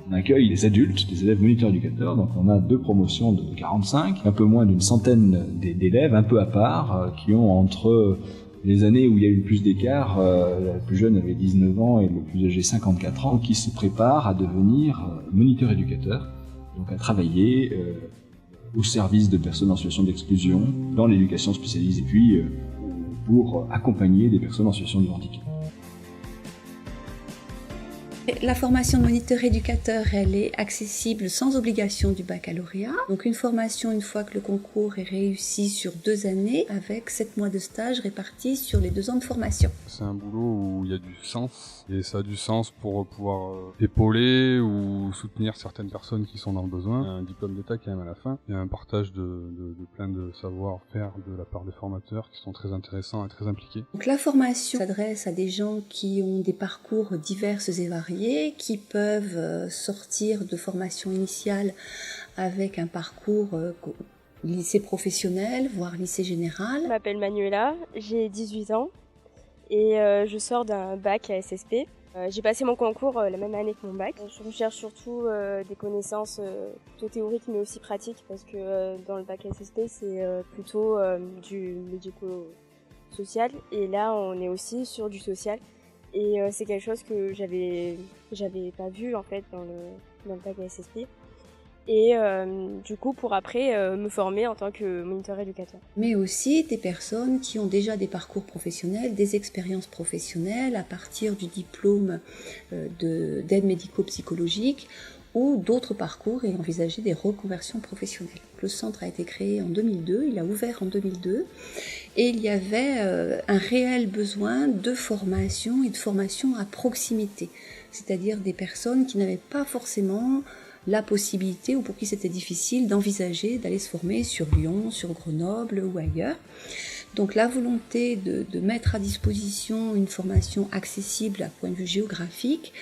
On accueille les adultes, des élèves moniteurs éducateurs, donc on a 2 promotions de 45, un peu moins d'une centaine d'élèves, un peu à part, qui ont entre les années où il y a eu le plus d'écart, la plus jeune avait 19 ans et le plus âgé 54 ans, qui se préparent à devenir moniteurs éducateurs, donc à travailler au service de personnes en situation d'exclusion, dans l'éducation spécialisée, et puis pour accompagner des personnes en situation de handicap. La formation de moniteur éducateur, elle est accessible sans obligation du baccalauréat. Donc une formation une fois que le concours est réussi sur 2 années avec 7 mois de stage répartis sur les 2 ans de formation. C'est un boulot où il y a du sens et ça a du sens pour pouvoir épauler ou soutenir certaines personnes qui sont dans le besoin. Il y a un diplôme d'état quand même à la fin. Il y a un partage de plein de savoir-faire de la part des formateurs qui sont très intéressants et très impliqués. Donc la formation s'adresse à des gens qui ont des parcours divers et variés, qui peuvent sortir de formation initiale avec un parcours lycée professionnel, voire lycée général. Je m'appelle Manuela, j'ai 18 ans et je sors d'un bac à SSP. J'ai passé mon concours la même année que mon bac. Je recherche surtout des connaissances plutôt théoriques mais aussi pratiques parce que dans le bac SSP c'est plutôt du médico-social et là on est aussi sur du social. Et c'est quelque chose que j'avais pas vu en fait dans le bac SSP. Et du coup pour après me former en tant que moniteur éducateur. Mais aussi des personnes qui ont déjà des parcours professionnels, des expériences professionnelles à partir du diplôme d'aide médico-psychologique ou d'autres parcours et envisager des reconversions professionnelles. Le centre a été créé en 2002, il a ouvert en 2002 et il y avait un réel besoin de formation et de formation à proximité, c'est-à-dire des personnes qui n'avaient pas forcément la possibilité ou pour qui c'était difficile d'envisager d'aller se former sur Lyon, sur Grenoble ou ailleurs. Donc la volonté de mettre à disposition une formation accessible à point de vue géographique,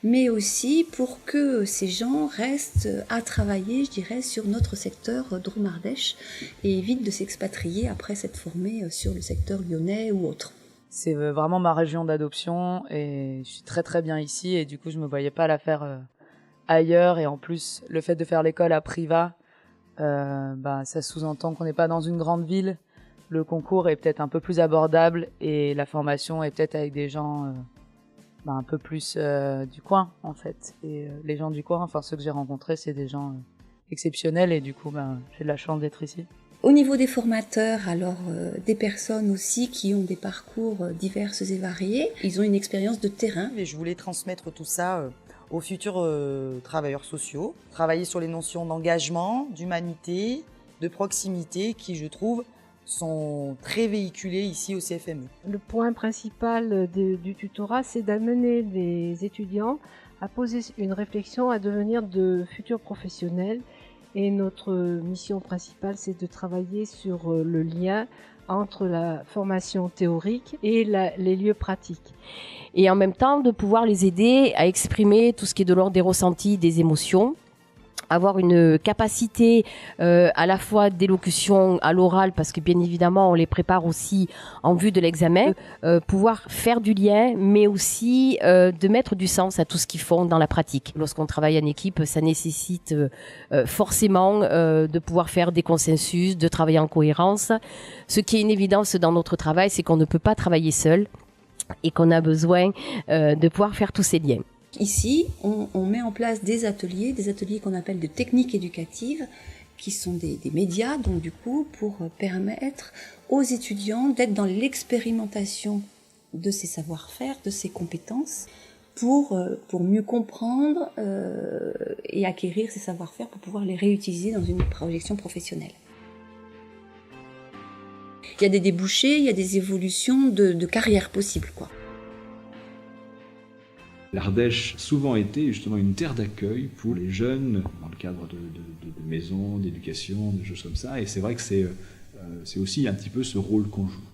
mais aussi pour que ces gens restent à travailler, je dirais, sur notre secteur Drôme-Ardèche et évitent de s'expatrier après s'être formés sur le secteur lyonnais ou autre. C'est vraiment ma région d'adoption et je suis très très bien ici et du coup je me voyais pas la faire ailleurs et en plus le fait de faire l'école à Privas, ça sous-entend qu'on n'est pas dans une grande ville. Le concours est peut-être un peu plus abordable et la formation est peut-être avec des gens un peu plus du coin en fait. Et les gens du coin, enfin ceux que j'ai rencontrés, c'est des gens exceptionnels et du coup j'ai de la chance d'être ici. Au niveau des formateurs, alors des personnes aussi qui ont des parcours divers et variés, ils ont une expérience de terrain. Et je voulais transmettre tout ça aux futurs travailleurs sociaux, travailler sur les notions d'engagement, d'humanité, de proximité qui je trouve sont très véhiculés ici au CFME. Le point principal du tutorat, c'est d'amener les étudiants à poser une réflexion à devenir de futurs professionnels. Et notre mission principale, c'est de travailler sur le lien entre la formation théorique et les lieux pratiques. Et en même temps, de pouvoir les aider à exprimer tout ce qui est de l'ordre des ressentis, des émotions, avoir une capacité à la fois d'élocution à l'oral parce que bien évidemment on les prépare aussi en vue de l'examen, pouvoir faire du lien mais aussi de mettre du sens à tout ce qu'ils font dans la pratique. Lorsqu'on travaille en équipe, ça nécessite forcément de pouvoir faire des consensus, de travailler en cohérence. Ce qui est une évidence dans notre travail, c'est qu'on ne peut pas travailler seul et qu'on a besoin de pouvoir faire tous ces liens. Ici, on met en place des ateliers qu'on appelle de techniques éducatives, qui sont des médias, donc du coup, pour permettre aux étudiants d'être dans l'expérimentation de ces savoir-faire, de ces compétences, pour mieux comprendre et acquérir ces savoir-faire pour pouvoir les réutiliser dans une projection professionnelle. Il y a des débouchés, il y a des évolutions de carrière possibles, quoi. L'Ardèche a souvent été justement une terre d'accueil pour les jeunes dans le cadre de maisons, d'éducation, de choses comme ça. Et c'est vrai que c'est aussi un petit peu ce rôle qu'on joue.